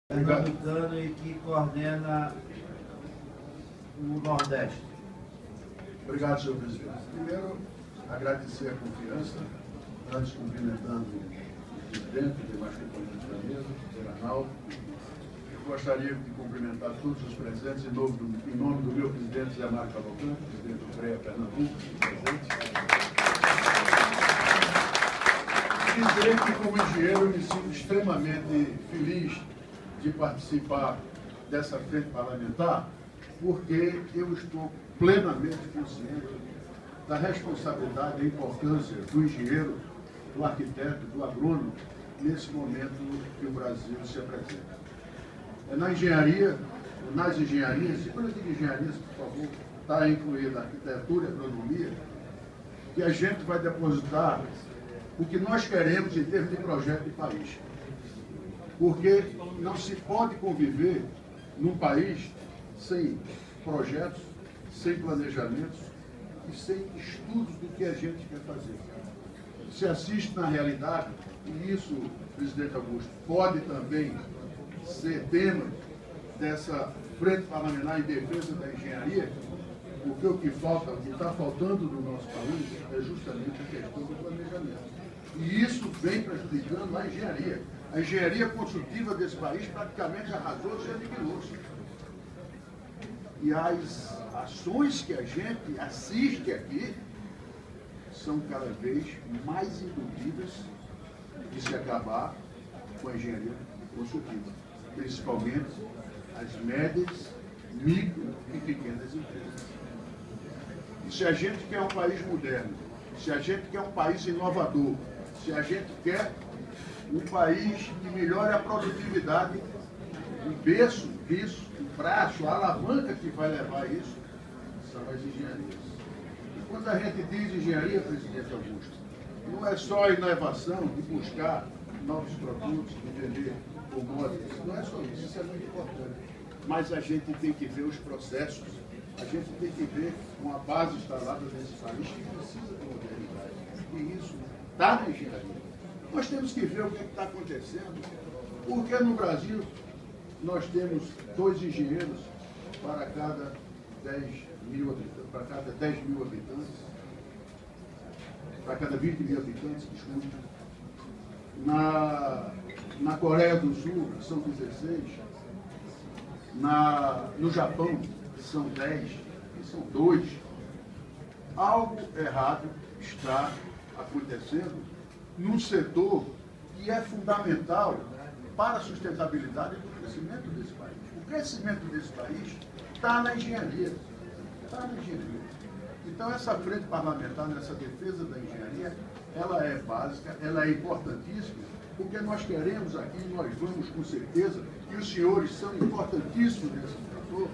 pernambucano e que coordena o Nordeste. Obrigado, senhor presidente. Primeiro, agradecer a confiança, antes cumprimentando o presidente, os demais componentes da mesa, o senhor Arnaldo. Eu gostaria de cumprimentar todos os presentes em nome do meu presidente Zé Mário Cavalcante, presidente do CREA Pernambuco, presente. Dizer que, como engenheiro, eu me sinto extremamente feliz de participar dessa frente parlamentar, porque eu estou plenamente consciente da responsabilidade e da importância do engenheiro, do arquiteto, do agrônomo, nesse momento que o Brasil se apresenta. É na engenharia, ou nas engenharias, e quando eu digo engenharias, por favor, está incluída a arquitetura e a agronomia, que a gente vai depositar o que nós queremos em termos de projeto de país. Porque não se pode conviver num país sem projetos, sem planejamentos e sem estudos do que a gente quer fazer. Se assiste na realidade, e isso, presidente Augusto, pode também ser tema dessa frente parlamentar em defesa da engenharia, porque o que falta, o que está faltando no nosso país é justamente a questão do planejamento. E isso vem prejudicando a engenharia. A engenharia construtiva desse país praticamente arrasou, se eliminou-se. E as ações que a gente assiste aqui são cada vez mais induzidas de se acabar com a engenharia construtiva, principalmente as médias, micro e pequenas empresas. E se a gente quer um país moderno, se a gente quer um país inovador, se a gente quer um país que melhore a produtividade, o berço disso, o braço, a alavanca que vai levar isso, são as engenharias. E quando a gente diz engenharia, presidente Augusto, não é só a inovação de buscar novos produtos, de vender commodities, não é só isso, isso é muito importante. Mas a gente tem que ver os processos, a gente tem que ver uma base instalada nesse país que precisa de modernidade. E isso está na engenharia. Nós temos que ver o que está acontecendo, porque no Brasil nós temos 2 engenheiros para cada 10 mil habitantes, para cada 10 mil habitantes, para cada 20 mil habitantes, desculpe. Na Coreia do Sul são 16, no Japão são 10, e são 2. Algo errado está acontecendo num setor que é fundamental para a sustentabilidade do crescimento desse país. O crescimento desse país está na engenharia. Está na engenharia. Então, essa frente parlamentar, nessa defesa da engenharia, ela é básica, ela é importantíssima, porque nós queremos aqui, nós vamos com certeza, e os senhores são importantíssimos nesse setor,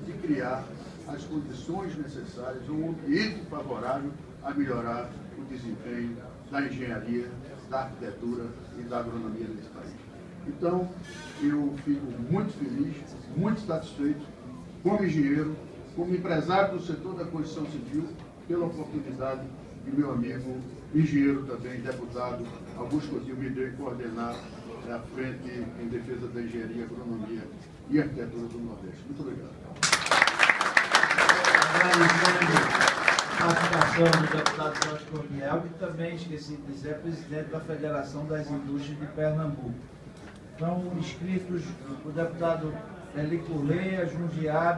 de criar as condições necessárias, um ambiente favorável a melhorar o desempenho da engenharia, da arquitetura e da agronomia nesse país. Então, eu fico muito feliz, muito satisfeito, como engenheiro, como empresário do setor da construção civil, pela oportunidade que meu amigo, engenheiro também, deputado Augusto Coutinho, me deu em coordenar a frente em defesa da engenharia, agronomia e arquitetura do Nordeste. Muito obrigado. A participação do deputado Jorge Corniel, que também, esqueci de dizer, é presidente da Federação das Indústrias de Pernambuco. Estão inscritos o deputado Eli Correia, Jundiaí,